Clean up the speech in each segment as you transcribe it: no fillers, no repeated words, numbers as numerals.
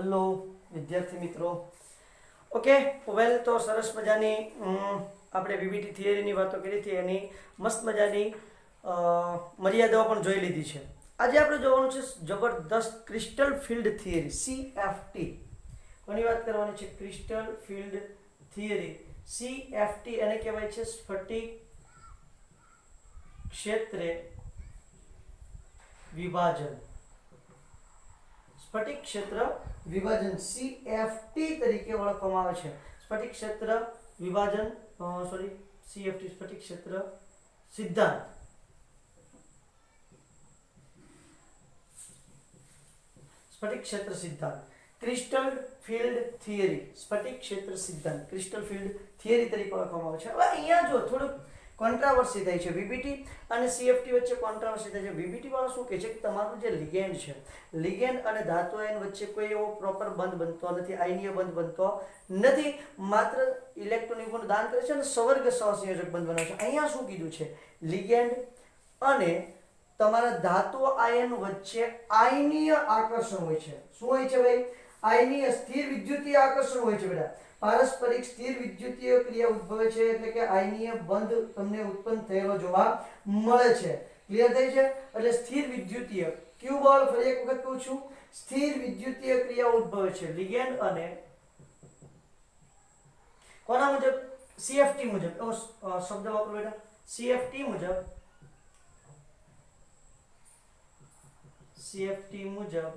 Hello વિદ્યાર્થી મિત્રો. Okay વેલ, તો સરસ મજાની આપણે વીવીટી થિયરીની વાતો કરી હતી, એની મસ્ત મજાની મર્યાદાઓ પણ જોઈ લીધી છે. આજે આપણે જોવાનું છે જબરદસ્ત ક્રિસ્ટલ ફિલ્ડ થિયરી, CFT. કોની વાત કરવાની છે? Crystal field theory, CFT. એને કહેવાય છે સ્ફટિક ક્ષેત્રે વિભાજન. સ્ફટિક ક્ષેત્ર વિભાજન CFT તરીકે ઓળખવામાં આવે છે. સ્ફટિક ક્ષેત્ર વિભાજન CFT સ્ફટિક ક્ષેત્ર સિદ્ધાંત. સ્ફટિક ક્ષેત્ર સિદ્ધાંત, ક્રિસ્ટલ ફિલ્ડ થિયરી, સ્ફટિક ક્ષેત્ર સિદ્ધાંત, ક્રિસ્ટલ ફિલ્ડ થિયરી તરીકે ઓળખવામાં આવે છે. હવે અહીંયા જો થોડુંક કોન્ટ્રાવર્સી થાય છે. વીબીટી અને CFT વચ્ચે કોન્ટ્રાવર્સી થાય છે. વીબીટી વાળો શું કહે છે કે તમારું જે લિગેન્ડ છે, લિગેન્ડ અને ધાતુ આયન વચ્ચે કોઈ એવો પ્રોપર બંધ બનતો નથી, આયનીય બંધ બનતો નથી, માત્ર ઇલેક્ટ્રોન યુગોનું દાન કરે છે અને સવર્ગ સહસંયોજક બંધ બનાવે છે. અહીંયા શું કીધું છે? લિગેન્ડ અને તમારા ધાતુ આયન વચ્ચે આયનીય આકર્ષણ હોય છે. શું હોય છે ભાઈ? આયનીય સ્થિર વિદ્યુતીય આકર્ષણ હોય છે બેટા. પારસ્પરિક સ્થિર વિદ્યુતીય ક્રિયા ઉદ્ભવે છે, એટલે કે આયનીય બંધ તમને ઉત્પન્ન થયેલો જોવા મળે છે. ક્લિયર થઈ છે? એટલે સ્થિર વિદ્યુતીય ક્યુ બોલ, ફરી એક વખત કહું છું, સ્થિર વિદ્યુતીય ક્રિયા ઉદ્ભવે છે લિગેન્ડ અને કોના મુજબ? CFT મુજબ. શબ્દ વાપરો બેટા, CFT મુજબ. CFT મુજબ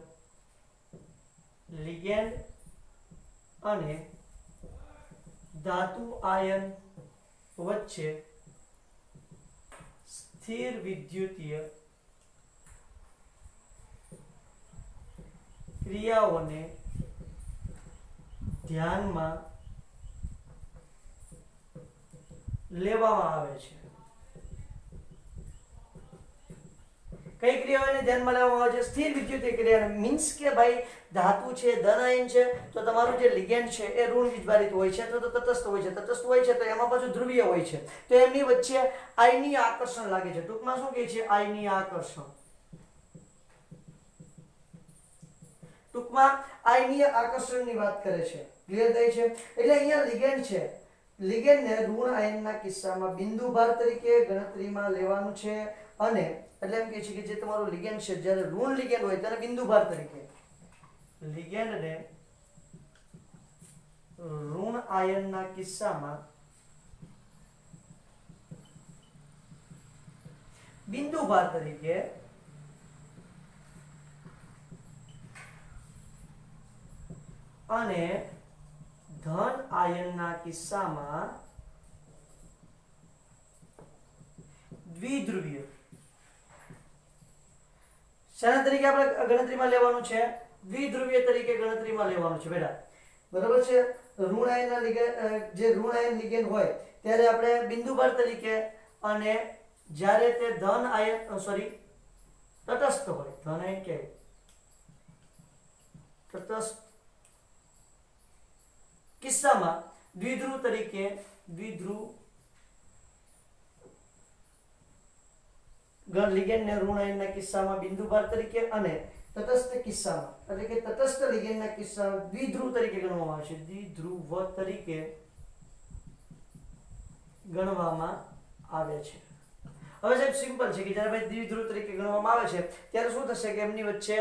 લિગેન્ડ અને ધાતુ આયન વચ્ચે સ્થિર વિદ્યુતીય ક્રિયાઓને ધ્યાનમાં લેવામાં આવે છે. કઈ ક્રિયાઓને ધ્યાનમાં લેવામાં આવે છે? સ્થિર વિદ્યુતીય ક્રિયા. મીન્સ કે ભાઈ ધાતુ છે, ધન આયન છે, તો તમારું જે લિગેન્ડ છે એ ઋણ વીજભારિત હોય છે, તો તટસ્થ હોય છે. તટસ્થ હોય છે તો એમાં પાછું ધ્રુવીય હોય છે, તો એમની વચ્ચે આયનીય આકર્ષણ લાગે છે. ટૂંકમાં શું કહે છે? આયનીય આકર્ષણ. ટૂંકમાં આયનીય આકર્ષણની વાત કરે છે. ક્લિયર થાય છે? એટલે અહીંયા લિગેન્ડ છે, લિગેન્ડને ઋણ આયનના કિસ્સામાં બિંદુભાર તરીકે ગણતરીમાં લેવાનું છે. અને એટલે એમ કહે છે કે જે તમારું લિગેન્ડ છે, જ્યારે ઋણ લિગેન્ડ હોય ત્યારે બિંદુભાર તરીકે, લિગેન્ડને ઋણ આયનના કિસ્સામાં બિંદુભાર તરીકે અને ધન આયનના કિસ્સામાં દ્વિધ્રુવીય. શેના તરીકે આપણે ગણતરીમાં લેવાનું છે? દ્વિધ્રુવીય તરીકે ગણતરીમાં લેવાનું છે બેટા. બરાબર છે? ઋણ આયનના લિગેન્ડ, જે ઋણ આયન લિગેન્ડ હોય ત્યારે આપણે બિંદુભાર તરીકે, અને જ્યારે તે ધન આયન તટસ્થ હોય, ધન આયન કે તટસ્થ કિસ્સામાં દ્વિધ્રુવ તરીકે, દ્વિધ્રુવ લિગેન્ડને ઋણ આયનના કિસ્સામાં બિંદુભાર તરીકે અને તટસ્થ કિસ્સામાં, એટલે કે તટસ્થ લિગેન્ડના કિસ્સામાં દ્વિધ્રુવ તરીકે ગણવામાં આવે છે. દ્વિધ્રુવ તરીકે ગણવામાં આવે છે. હવે સાહેબ સિમ્પલ છે કે જ્યારે ભાઈ દ્વિધ્રુવ તરીકે ગણવામાં આવે છે ત્યારે શું થશે કે એમની વચ્ચે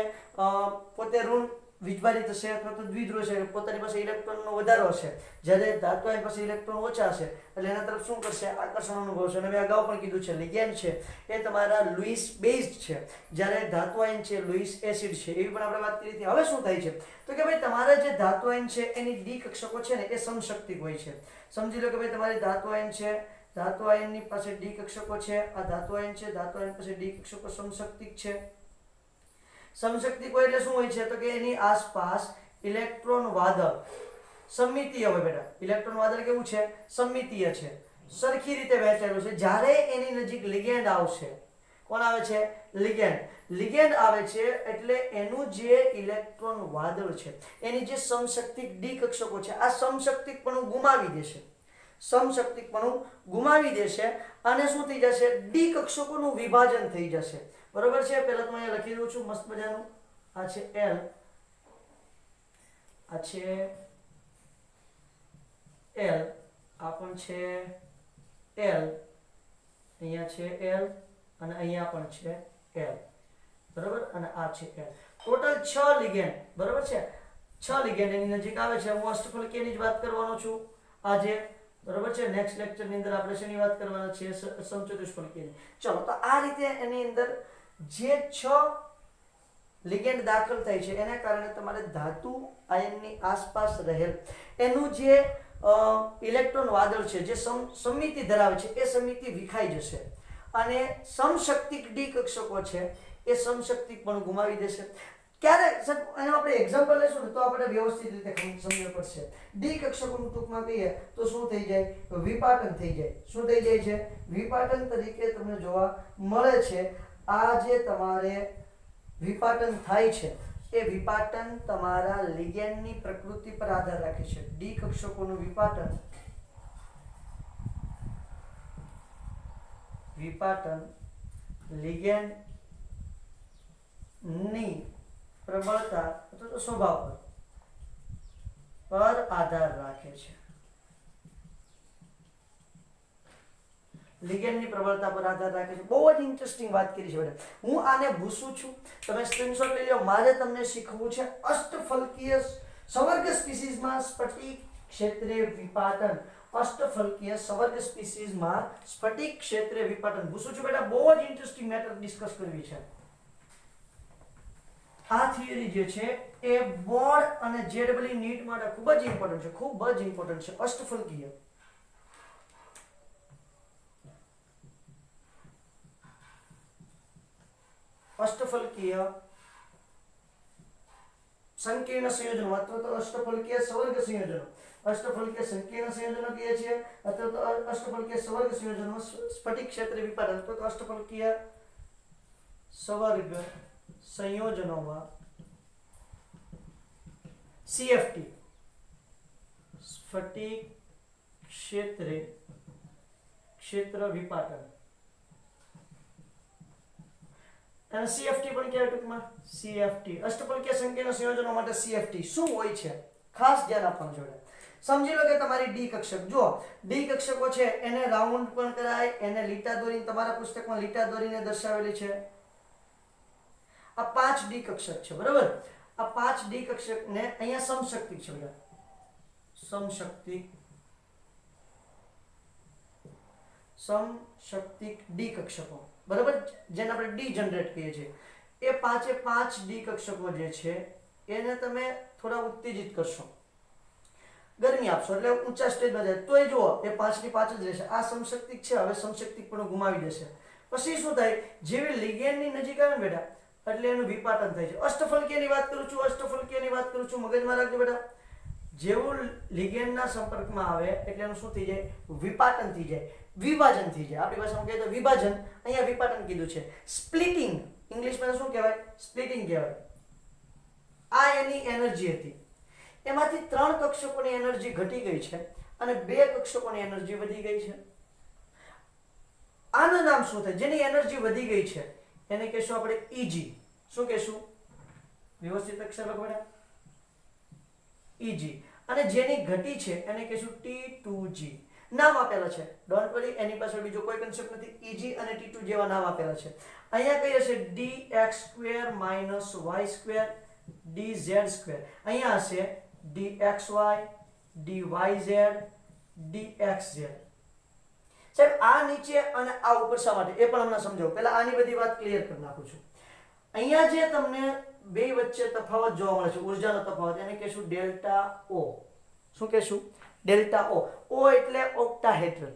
પોતે ઋણ વીજભારિત હશે અથવા તો દ્વિધ્રુવ છે, પોતાની પાસે ઇલેક્ટ્રોનનો વધારો હશે. જ્યારે ધાતુ આયન પાસે ઇલેક્ટ્રોન ઓછા હશે એટલે એના તરફ શું કરશે? આકર્ષણ અનુભવશે. અને મેં અગાઉ પણ કીધું છે, લિગેન્ડ છે એ તમારા લુઈસ બેઝ છે, જ્યારે ધાતુ આયન છે લુઈસ એસિડ છે. એવી પણ આપણે વાત કરી હતી. હવે શું થાય છે તો કે ભાઈ તમારા જે ધાતુ આયન છે એની ડી કક્ષકો છે ને એ સમશક્તિક હોય છે. સમજી લો કે ભાઈ તમારી ધાતુ આયન છે, ધાતુ આયનની પાસે ડી કક્ષકો છે, આ ધાતુ આયન છે, ધાતુ આયન પાસે ડી કક્ષકો સમશક્તિક છે. સમશક્તિક હોય એટલે શું હોય છે તો કે એની આસપાસ ઇલેક્ટ્રોન વાદળ સમમિતીય હોય બેટા. ઇલેક્ટ્રોન વાદળ કેવું છે? સમમિતીય છે, સરખી રીતે વહેંચાયેલું છે. જ્યારે એની નજીક લિગેન્ડ આવશે, કોણ આવે છે? લિગેન્ડ. લિગેન્ડ આવે છે એટલે એનું જે ઇલેક્ટ્રોન વાદળ છે, એની જે સમશક્તિક ડી કક્ષકો છે, આ સમશક્તિકપણું ગુમાવી દેશે. સમશક્તિકપણું ગુમાવી દેશે અને શું થઈ જશે? ડી કક્ષકોનું વિભાજન થઈ જશે. બરોબર છે? પહેલા તો અહીંયા લખી દઉં છું મસ્ત મજાનું, આ છે L આ છે L, આ પણ છે L, અહીંયા છે L અને અહીંયા પણ છે L, બરાબર, અને આ છે L. ટોટલ 6 લિગેન્ડ, બરાબર છે, 6 લિગેન્ડ એની નજીક આવે છે. હું અષ્ટફલકીયની જ વાત કરવાનો છું આજે, બરાબર છે. નેક્સ્ટ લેક્ચર ની અંદર આપણે શેની વાત કરવાના છે? સમચતુષ્ફલકીયની. ચલો, તો આ રીતે એની અંદર જે 6 લિગેન્ડ દાખલ થાય છે એના કારણે તમારે ધાતુ આયનની આસપાસ રહેલ એનું જે ઇલેક્ટ્રોન વાદળ છે, જે સમિતિ ધરાવે છે, એ સમિતિ વિખાઈ જશે અને સમશક્તિક ડી કક્ષકો છે એ સમશક્તિક પણ ગુમાવી દેશે. ક્યારે એનો આપણે એક્ઝામ્પલ લેશું ને તો આપણે વ્યવસ્થિત રીતે સમજવું પડશે. ડી કક્ષકોનું ટૂંકમાં કહીએ તો શું થઈ જાય? વિપાટન થઈ જાય. શું થઈ જાય છે? વિપાટન તરીકે તમને જોવા મળે છે. આ જે તમારે વિપાટન થાય છે એ વિપાટન તમારા લિગેન્ડની પ્રકૃતિ પર આધાર રાખે છે. ડી કક્ષકોનું વિપાટન લિગેન્ડની પ્રબળતા અથવા તો સ્વભાવ પર આધાર રાખે છે. લિગેન્ડની પ્રબળતા પર આધાર રાખે છે. બહુ જ ઇન્ટરેસ્ટિંગ વાત કરી છે બેટા. હું આને ભૂસું છું, તમે સ્ક્રીનશોટ લઈ લો. મારે તમને શીખવું છે અષ્ટફલકીય સવર્ગ સ્પીસીઝમાં સ્ફટિક ક્ષેત્રીય વિપાટન. અષ્ટફલકીય સવર્ગ સ્પીસીઝમાં સ્ફટિક ક્ષેત્રીય વિપાટન ભૂસું છું બેટા. બહુ જ ઇન્ટરેસ્ટિંગ મેટર ડિસ્કસ કરવી છે. આ થિયરી જે છે એ બોર્ડ અને જેડબલી નીટ માટે ખૂબ જ ઇમ્પોર્ટન્ટ છે, ખૂબ જ ઇમ્પોર્ટન્ટ છે. અષ્ટફલકીય સંકીર્ણ સંયોજનો અથવા તો અષ્ટફલકીય સવર્ગ સંયોજનો, અષ્ટફલકીય સંકીર્ણ સંયોજનો કહીએ છીએ અથવા તો અષ્ટફલકીય સવર્ગ સંયોજનો સ્ફટિક ક્ષેત્રીય વિપાટન અથવા તો અષ્ટફલકીય સવર્ગ સંયોજનોમાં CFT સ્ફટિક ક્ષેત્ર વિપાટન અને CFT પણ કહેવાય ટૂંકમાં. CFT અષ્ટફલકીય સંકીર્ણ સંયોજનો માટે CFT શું હોય છે ખાસ ધ્યાન આપવાનું જોડે. સમજી લો કે તમારી ડી કક્ષક, જો ડી કક્ષકો છે એને રાઉન્ડ પણ કરાય, એને લીટા દોરીને, તમારા પુસ્તકમાં લીટા દોરીને દર્શાવેલી છે. આ 5 ડી કક્ષક છે, બરાબર. આ 5 ડી કક્ષકને અહીંયા સમશક્તિક છે બધા, સમશક્તિક ડી કક્ષકો, બરાબર, જેને આપણે ડી જનરેટ કહીએ છીએ. એ 5 ડી કક્ષકો જે છે એને તમે થોડા ઉત્તેજિત કરશો, ગરમી આપશો એટલે ઊંચા સ્ટેજમાં જાય, તોય જુઓ એ 5 ની 5 જ રહેશે. આ સમશક્તિક છે, હવે સમશક્તિક પણ ગુમાવી દેશે. પછી શું થાય? જેવી લિગેન્ડની નજીક આવે ને બેટા એટલે એનું વિપાટન થાય છે. અષ્ટફલકીયની વાત કરું છું, મગજમાં રાખજો બેટા. જેવું લિગેન્ડના સંપર્કમાં આવે એટલે એનું શું થઈ જાય? વિપાટન થઈ જાય, વિભાજન થઈ જાય. આપણી ભાષામાં કહીએ તો વિભાજન, અહીંયા વિપાટન કીધું છે. સ્પ્લિટિંગ ઇંગ્લિશમાં શું કહેવાય? સ્પ્લિટિંગ કહેવાય. આ એની એનર્જી હતી. એમાંથી 3 કક્ષકોની એનર્જી ઘટી ગઈ છે અને 2 કક્ષકોની એનર્જી વધી ગઈ છે. આનું નામ શું થાય? જેની એનર્જી વધી ગઈ છે એને કહેશું આપણે EG. શું કહેશું? વ્યવસ્થિત અક્ષર લખો બેટા, EG. અને જેની ઘટી છે એને કહેશું T2G. નામ આપેલા છે, ડોન્ટ વરી, એની પાછળ બીજો કોઈ કન્સેપ્ટ નથી. EG અને T2 જેવા નામ આપેલા છે. અહીંયા કઈ હશે? dx² - y² dz². અહીંયા હશે dxy dyz dxz. સાહેબ આ નીચે અને આ ઉપર શા માટે એ પણ હમણાં સમજાવું. પહેલા આની બધી વાત ક્લિયર કરી નાખું છું. અહીંયા જે તમને બે વચ્ચે તફાવત જોવા મળે છે, ઉર્જાનો તફાવત, એને કહેશું ડેલ્ટા O. શું કહેશું? Delta O. O એટલે ઓક્ટાહેડ્રલ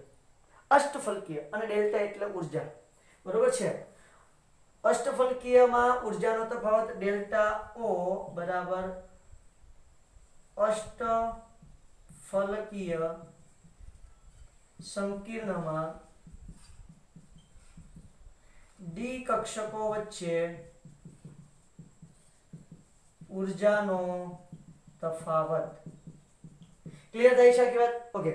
અષ્ટફલકીય અને ડેલ્ટા એટલે ઉર્જા, બરોબર છે. અષ્ટફલકીયમાં ઉર્જાનો તફાવત ડેલ્ટા O બરાબર અષ્ટફલકીય સંકીર્ણમાં ડી કક્ષકો વચ્ચે ઉર્જાનો તફાવત. ક્લિયર થઈ છે કે વાત? ઓકે.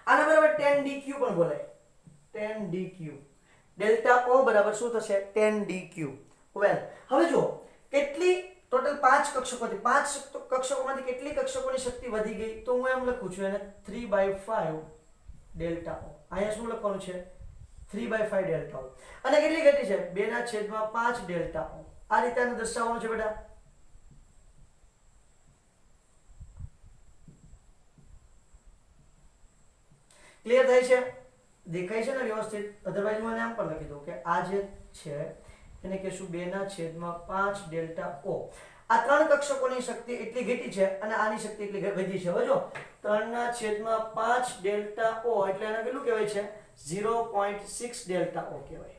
આના બરાબર 10dq પણ બોલાય, 10dq. ડેલ્ટા O બરાબર શું થશે? 10dq. વેલ, હવે જો કેટલી ટોટલ 5 કક્ષકો હતી. 5 કક્ષકોમાંથી કેટલી કક્ષકોની શક્તિ વધી ગઈ, તો હું એમ લખું છું એને 3/5 ડેલ્ટા ઓ. અહીંયા શું લખવાનું છે 3/5 ડેલ્ટા ઓ. અને કેટલી ઘટી છે 2/5 ડેલ્ટા ઓ. આ રીતે આને દર્શાવવાનું છે બેટા. ક્લિયર થાય છે? દેખાય છે ને વ્યવસ્થિત? અધરવાઇઝ હું આમ પણ લખી દઉં કે આ જે છે એને કહેશું 2/5 ડેલ્ટા ઓ. આ ત્રણ કક્ષકોની શક્તિ એટલી ઘટી છે અને આની શક્તિ એટલી વધી છે. હવે જો 3/5 ડેલ્ટા ઓ એટલે એને કેટલું કહેવાય છે 0.6 ડેલ્ટા ઓ કહેવાય.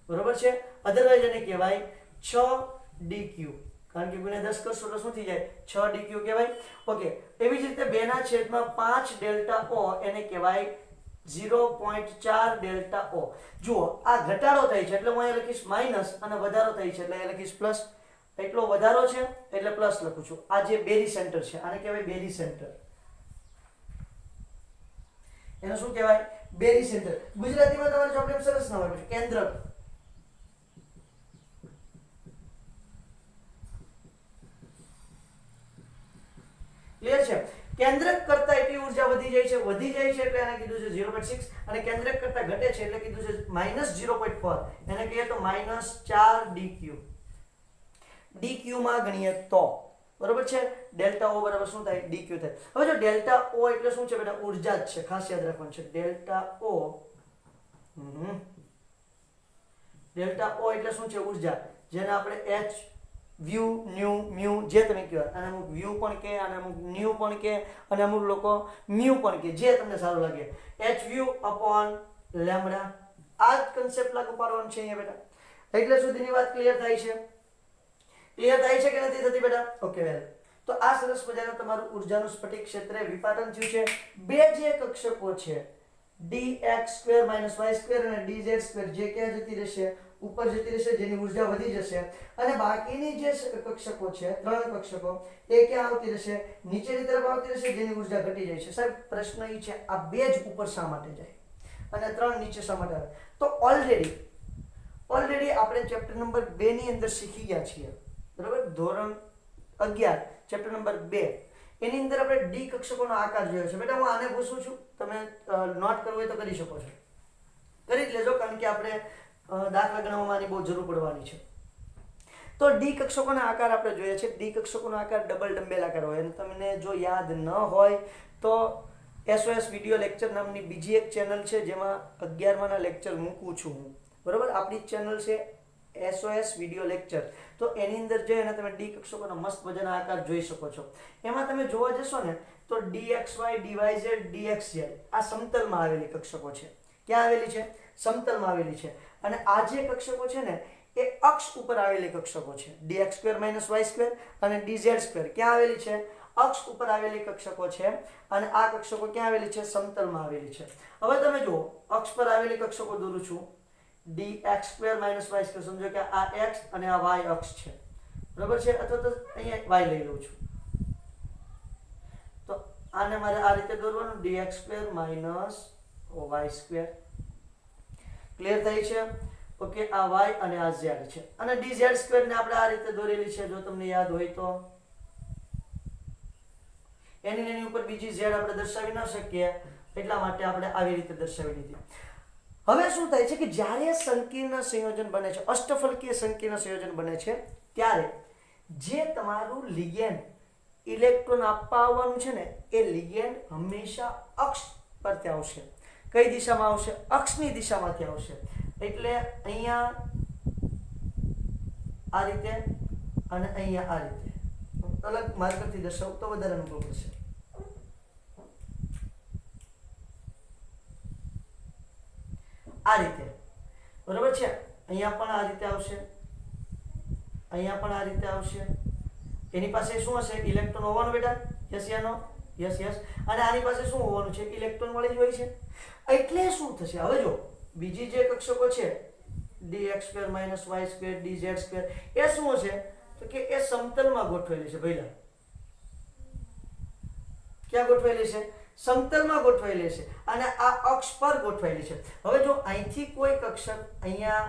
બરોબર છે? અધરવાઇઝ એને કહેવાય 6 dq. કારણ કે ગુણ્યા 10 કરશો તો શું થઈ જાય 6 dq કહેવાય. ઓકે, એવી જ રીતે 2/5 ડેલ્ટા ઓ એને કહેવાય 0.4 ડેલ્ટા ઓ. જુઓ આ ઘટાડો થાય છે એટલે હું અહીંયા લખીશ માઈનસ અને વધારો થાય છે એટલે અહીંયા લખીશ પ્લસ. એટલો વધારો છે એટલે પ્લસ લખું છું. આ જે બેરી સેન્ટર છે આને કહેવાય બેરી સેન્ટર. એનું શું કહેવાય બેરી સેન્ટર. ગુજરાતીમાં તમારે ચોપડીમાં સરસ નામ આપ્યું છે કેન્દ્રક. ક્લિયર છે? કેન્દ્રક કરતા એટલી ઊર્જા વધી જાય છે એટલે એને કીધું છે 0.6 અને કેન્દ્રક કરતા ઘટે છે એટલે કીધું છે -0.4. એને કહીએ તો -4 dq. dq માં ગણીએ તો બરોબર છે ડેલ્ટા ઓ બરાબર શું થાય dq થાય. હવે જો ડેલ્ટા ઓ એટલે શું છે બેટા ઊર્જા જ છે, ખાસ યાદ રાખવાનું છે. ડેલ્ટા ઓ એટલે શું છે ઊર્જા, જેને આપણે h વ્યુ ન્યુ મ્યુ જે તમે કહો. અને અમુક વ્યુ પણ કહે અને અમુક ન્યુ પણ કહે અને અમુક લોકો મ્યુ પણ કહે, જે તમને સારું લાગે. h view upon lambda. આ જ કન્સેપ્ટ લાગુ પાડવાનો છે અહીંયા બેટા. એટલે સુધીની વાત ક્લિયર થાય છે? ક્લિયર થાય છે કે નથી થતી બેટા? ઓકે વેલ. તો આ સરસ મજાનું તમારું ઊર્જાનું સ્ફટિક ક્ષેત્રે વિપાટન થયું છે. બે જે કક્ષકો છે dx² - y² અને dz² જે ક્યાં જતી રહેશે ઉપર જતી રહેશે, જેની ઊર્જા વધી જશે. અને બાકીની જે કક્ષકો છે ત્રણ કક્ષકો એ ક્યાં આવતી રહેશે નીચેની તરફ આવતી રહેશે, જેની ઊર્જા ઘટી જાય છે. સાહેબ પ્રશ્ન એ છે આ બે જ ઉપર શા માટે જાય અને ત્રણ નીચે શા માટે આવે? તો ઓલરેડી આપણે ચેપ્ટર નંબર 2 ની અંદર શીખી ગયા છીએ. બરાબર? ધોરણ 11 ચેપ્ટર નંબર 2 એની અંદર આપણે ડી કક્ષકોનો આકાર જોયો છે. બેટા હું આને પૂછું છું, તમે નોટ કરવું હોય તો કરી શકો છો, કરી જ લેજો, કારણ કે આપણે દાખલા ગણવામાં આની બહુ જરૂર પડવાની છે. તો ડી કક્ષકોના આકાર આપણે જોઈએ છે. ડી કક્ષકોનો આકાર ડબલ ડમ્બેલ આકાર હોય. અને તમને જો યાદ ન હોય તો SOS વિડિયો લેક્ચર નામની બીજી એક ચેનલ છે જેમાં 11માના લેક્ચર મૂકું છું હું. બરોબર? આપણી ચેનલ છે SOS વિડિયો લેક્ચર. તો એની અંદર જઈને તમે ડી કક્ષકોના મસ્ત મજાના આકાર જોઈ શકો છો. એમાં તમે જોવા જશો ને તો dxy dyz dxz આ સમતલમાં આવેલી કક્ષકો છે. ક્યાં આવેલી છે? સમતલમાં આવેલી છે. અને આ જે કક્ષકો છે ને એ અક્ષ ઉપર આવેલી કક્ષકો છે. dx² - y² અને dz² ક્યાં આવેલી છે? અક્ષ ઉપર આવેલી કક્ષકો છે. અને આ કક્ષકો ક્યાં આવેલી છે? સમતલમાં આવેલી છે. હવે તમે જુઓ અક્ષ પર આવેલી કક્ષકો દોરું છું. dx² - y². સમજો કે આ x અને આ y અક્ષ છે. બરાબર છે? અથવા તો અહીંયા y લઈ લઉં છું. તો આને મારે આ રીતે દોરવાનું dx² - y². ક્લિયર થાય છે? ઓકે, આ y અને આ z છે. અને dz² ને આપણે આ રીતે દોરેલી છે. જો તમને યાદ હોય તો એની ઉપર બીજી z આપણે દર્શાવી ન શકીએ, એટલા માટે આપણે આવી રીતે દર્શાવી દીધી. હવે શું થાય છે કે જ્યારે સંકીર્ણ સંયોજન બને છે, અષ્ટફલકીય સંકીર્ણ સંયોજન બને છે, ત્યારે જે તમારું લિગેન્ડ ઇલેક્ટ્રોન આપવા આવવાનું છે ને એ લિગેન્ડ હંમેશા અક્ષ પરથી આવશે. કઈ દિશામાં આવશે? અક્ષની દિશામાંથી આવશે. એટલે અહીંયા આ રીતે અને અહીંયા આ રીતે અલગ માર્કરથી દર્શાવું તો વધારે અનુભવ પડશે. આ રીતે બરોબર છે? અહીંયા પણ આ રીતે આવશે, અહીંયા પણ આ રીતે આવશે. એની પાસે શું હશે? ઇલેક્ટ્રોન હોવાનું બેટા. યસ યા નો? Yes yes. અને આની પાસે શું હોવાનું છે? ઇલેક્ટ્રોન વાળી જ હોય છે. એટલે શું થશે? હવે જો બીજી જે કક્ષકો છે dx² - y² dz² એ શું હશે? તો કે એ સમતલમાં ગોઠવેલી છે. ભઈલા ક્યાં ગોઠવેલી છે? સમતલમાં ગોઠવેલી છે. અને આ અક્ષ પર ગોઠવેલી છે. હવે જો અહીંથી કોઈ કક્ષક અહીંયા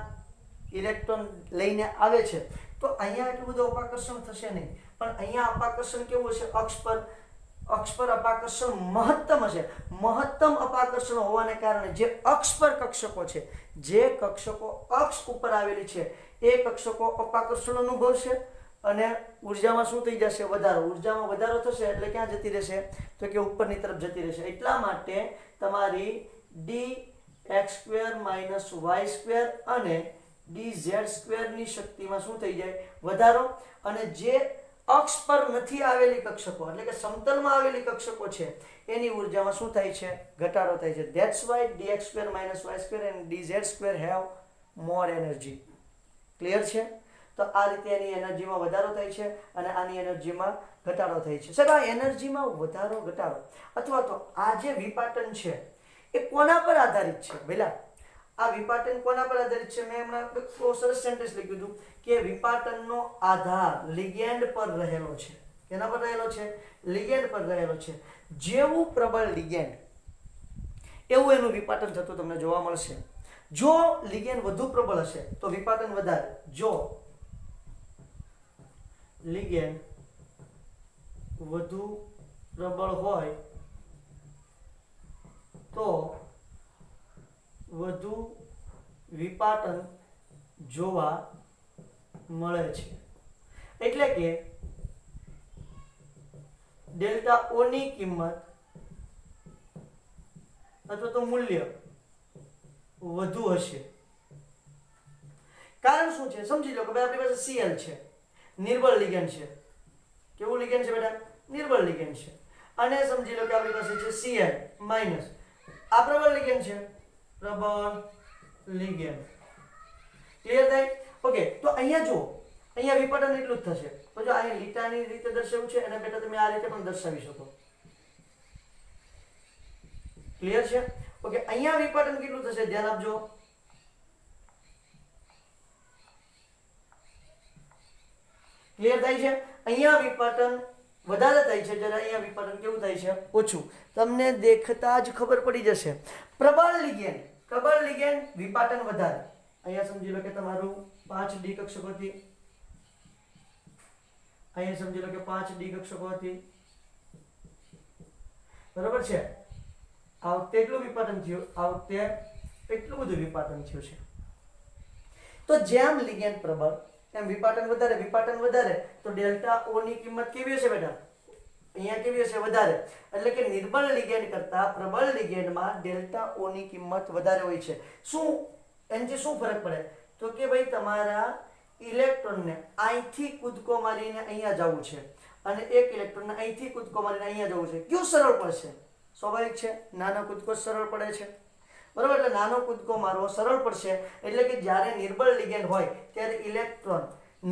ઇલેક્ટ્રોન લઈને આવે છે તો અહીંયા એટલું બધું અપાકર્ષણ થશે નહીં, પણ અહીંયા અપાકર્ષણ કેવું હશે? અક્ષ પર અપાકર્ષણ મહત્તમ હશે. મહત્તમ અપાકર્ષણ હોવાને કારણે જે અક્ષ પર કક્ષકો છે, જે કક્ષકો અક્ષ ઉપર આવેલી છે, એ કક્ષકો અપાકર્ષણ અનુભવશે અને ઉર્જામાં શું થઈ જશે? વધારો. ઉર્જામાં વધારો થશે એટલે ક્યાં જતી રહેશે? તો કે ઉપરની તરફ જતી રહેશે. એટલા માટે તમારી dx² - y² અને dz² ની શક્તિમાં શું થઈ જાય? વધારો. અને જે અક્ષ પર નથી આવેલી કક્ષકો એટલે કે સમતલમાં આવેલી કક્ષકો છે એની ઉર્જામાં શું થાય છે? ઘટાડો થાય છે. That's why dx² - y² and dz² have more energy. Clear છે? તો આ રીતે એની એનર્જીમાં વધારો થાય છે અને આની એનર્જીમાં ઘટાડો થાય છે. સાહેબ, આ એનર્જીમાં વધારો ઘટાડો અથવા તો આ જે વિપાટન છે એ કોના પર આધારિત છે? ભઈલા, આ વિપાટન કોના પર આધારિત છે? મેં હમણાં બહુ સરસ સેન્ટેન્સ લખ્યું હતું કે વિપાટનનો આધાર લિગેન્ડ પર રહેલો છે. કેના પર રહેલો છે? લિગેન્ડ પર રહેલો છે. જેવું પ્રબળ લિગેન્ડ એવું એનું વિપાટન થતું તમને જોવા મળશે. જો લિગેન્ડ વધુ પ્રબળ હશે તો વિપાટન વધારે. જો લિગેન્ડ વધુ પ્રબળ હોય તો વધુ વિપાટન જોવા મળે છે. એટલે કે ડેલ્ટા ઓ ની કિંમત અથવા તો મૂલ્ય વધુ હશે. કારણ શું છે? સમજી લો કે ભાઈ આપણી પાસે Cl છે, નિર્બળ લિગેન્ડ છે. કેવું લિગેન્ડ છે બેટા? નિર્બળ લિગેન્ડ છે. અને સમજી લો કે આપણી પાસે છે Cl-, આ પ્રબળ લિગેન્ડ છે, પ્રબળ લિગેન્ડ. ક્લિયર થાય? ઓકે, તો અહીંયા જો અહીંયા વિપાટન એટલું જ થશે. તો જો અહીંયા લીટાની રીતે દર્શાવ્યું છે અને બેટા તમે આ રીતે પણ દર્શાવી શકો. ક્લિયર છે? ઓકે, અહીંયા વિપાટન કેટલું થશે? ધ્યાન આપજો. ક્લિયર થાય છે? અહીંયા વિપાટન વધારે થાય છે જ્યારે અહીંયા વિપાટન કેવું થાય છે? ઓછું. તમને દેખતા જ ખબર પડી જશે. પ્રબળ લિગેન્ડ વિપાટન વધારે. અહીંયા સમજી લો કે તમારું 5d કક્ષકો હતી, અહીંયા સમજી લો કે 5d કક્ષકો હતી, બરોબર છે? આ વખતે એટલું વિપાટન થયું, આ વખતે એટલું બધું વિપાટન થયું છે. તો જેમ લિગેન્ડ પ્રબળ એમ વિપાટન વધારે તો ડેલ્ટા ઓ ની કિંમત કેવી હશે બેટા? અહીંયા કેવી હશે? વધારે. એટલે કે નિર્બળ લિગેન્ડ કરતા પ્રબળ લિગેન્ડમાં ડેલ્ટા ઓ ની કિંમત વધારે હોય છે. શું એનાથી શું ફરક પડે? તો કે ભાઈ તમારા ઇલેક્ટ્રોનને અહીંથી કૂદકો મારીને અહીંયા જવું છે અને એક ઇલેક્ટ્રોનને અહીંથી કૂદકો મારીને અહીંયા જવું છે. કયું સરળ પડશે? સ્વાભાવિક છે, નાનો કૂદકો સરળ પડે છે, બરોબર? એટલે નાનો કૂદકો મારવો સરળ પડશે. એટલે કે જ્યારે નિર્બળ લિગેન્ડ હોય ત્યારે ઇલેક્ટ્રોન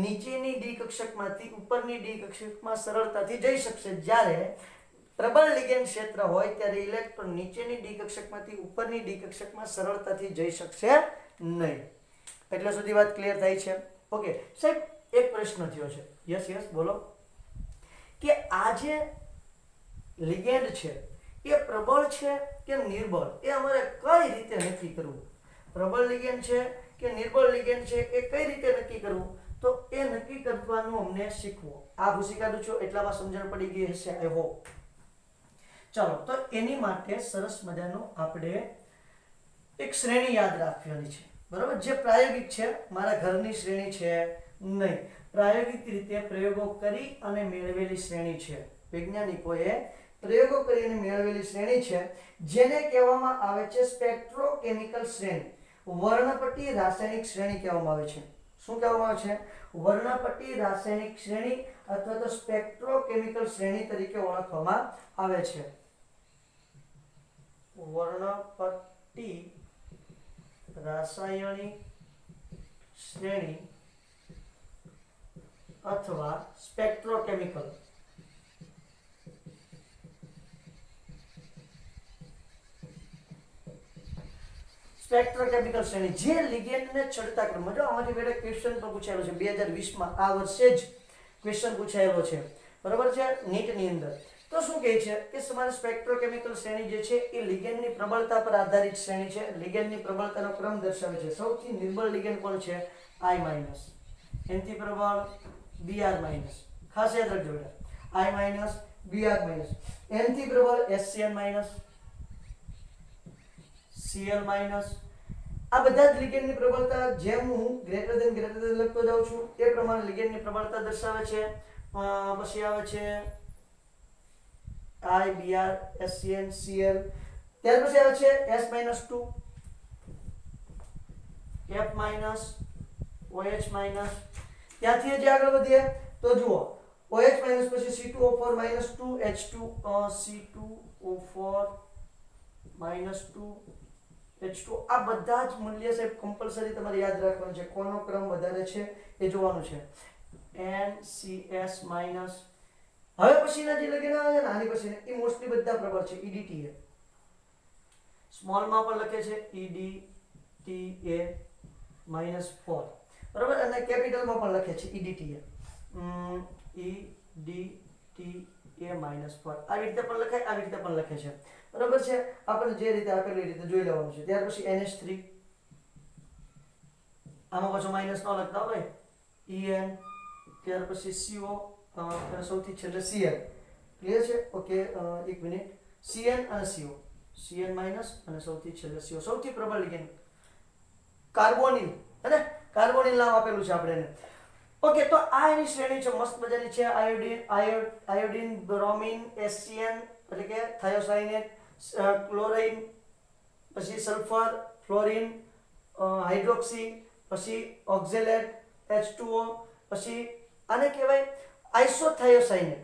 નીચેની ડી કક્ષકમાંથી ઉપરની ડી કક્ષકમાં સરળતાથી જઈ શકશે. જ્યારે પ્રબળ લિગેન્ડ ક્ષેત્ર હોય ત્યારે ઇલેક્ટ્રોન નીચેની ડી કક્ષકમાંથી ઉપરની ડી કક્ષકમાં સરળતાથી જઈ શકશે નહીં. એટલે સુધી વાત ક્લિયર થાય છે? ઓકે સાહેબ, એક પ્રશ્ન થયો છે. યસ બોલો. કે આ જે લિગેન્ડ છે એ પ્રબળ છે કે નિર્બળ, એ અમારે કઈ રીતે નક્કી કરવું? પ્રબળ લિગેન્ડ છે કે નિર્બળ લિગેન્ડ છે એ કઈ રીતે નક્કી કરવું? તો એ નક્કી કરવાનું અમને શીખવું. આ ભૂસી કાઢું છું એટલામાં સમજણ પડી ગઈ હશે, આઈ હોપ. ચાલો, તો એની માટે સરસ મજાનું આપણે એક શ્રેણી યાદ રાખવાની છે, બરોબર? જે પ્રાયોગિક છે, મારા ઘરની શ્રેણી છે નહીં, પ્રાયોગિક રીતે પ્રયોગો કરી અને મેળવેલી શ્રેણી છે. વૈજ્ઞાનિકોએ પ્રયોગો કરીને મેળવેલી શ્રેણી છે, જેને કહેવામાં આવે છે સ્પેક્ટ્રોકેમિકલ શ્રેણી. વર્ણપટ્ટી રાસાયણિક શ્રેણી કહેવામાં આવે છે. શું કહેવામાં આવે છે? વર્ણપટ્ટી રાસાયણિક શ્રેણી અથવા તો સ્પેક્ટ્રોકેમિકલ શ્રેણી તરીકે ઓળખવામાં આવે છે. વર્ણપટ્ટી રાસાયણિક શ્રેણી અથવા સ્પેક્ટ્રોકેમિકલ. સ્પેક્ટ્રોકેમિકલ શ્રેણી જે લિગેન્ડને ચડતા ક્રમમાં, જો આમાંથી બેટા ક્વેશ્ચન પણ પૂછાયેલો છે 2020માં, આ વર્ષે જ ક્વેશ્ચન પૂછાયેલો છે, બરોબર છે, નીટની અંદર. તો શું કહે છે કે તમારે સ્પેક્ટ્રોકેમિકલ શ્રેણી જે છે એ લિગેન્ડની પ્રબળતા પર આધારિત શ્રેણી છે. લિગેન્ડની પ્રબળતાનો ક્રમ દર્શાવે છે. સૌથી નિર્બળ લિગેન્ડ કોણ છે? I-. એનથી પ્રબળ Br માઇનસ, ખાસ યાદ રાખજો બેટા, I માઇનસ Br માઇનસ, એનથી પ્રબળ HCl માઇનસ, Cl માઇનસ. આ બધા જ લિગેન્ડની પ્રબળતા જેમ હું ગ્રેટર ધેન લખતો જાઉં છું એ પ્રમાણે લિગેન્ડની પ્રબળતા દર્શાવે છે. પછી આવે છે I Br HCl Cl, ત્યાર પછી આવે છે S-2 F minus OH minus. ત્યાંથી જે આગળ વધીએ તો જુઓ OH માઇનસ પછી C2O4 minus 2 H2 C2O4 minus 2 H2. આ બધા જ મૂલ્ય સાહેબ કમ્પલસરી તમારે યાદ રાખવાનું છે. કોનો ક્રમ વધારે છે એ જોવાનું છે. NCS minus. હવે પછીના જે લખેલા આવે છે ને આની પછી એ મોસ્ટલી બધા પ્રબળ છે. EDTA સ્મોલ માં પણ લખે છે EDTA -4 બરાબર, અને કેપિટલ માં પણ લખે છે EDTA EDTA -4. આવી રીતે પણ લખાય, આવી રીતે પણ લખે છે બરાબર છે. આપણે જે રીતે આપેલી રીતે જોઈ લેવાનું છે. ત્યાર પછી NH3, આમાં પાછું માઇનસ ન લખતા હોય, EN, ત્યાર પછી CO, અને સૌથી છેલ્લે Cl. ક્લિયર છે? ઓકે, એક મિનિટ. Cn અને CO, Cn માઇનસ અને સૌથી છેલ્લે CO. સૌથી પ્રબળ લિગેન્ડ કાર્બોનિલ, અને કાર્બોનિલ નામ આપેલું છે આપણે એને. ઓકે, તો આ એની શ્રેણી છે, મસ્ત મજાની છે. આયોડિન, બ્રોમિન, HCN એટલે કે થાયોસાયનેટ, ક્લોરાઇન, પછી સલ્ફર, ફ્લોરિન, હાઇડ્રોક્સી, પછી ઓક્ઝેલેટ, H2O, પછી આને કહેવાય આઇસોથાયોસાયનેટ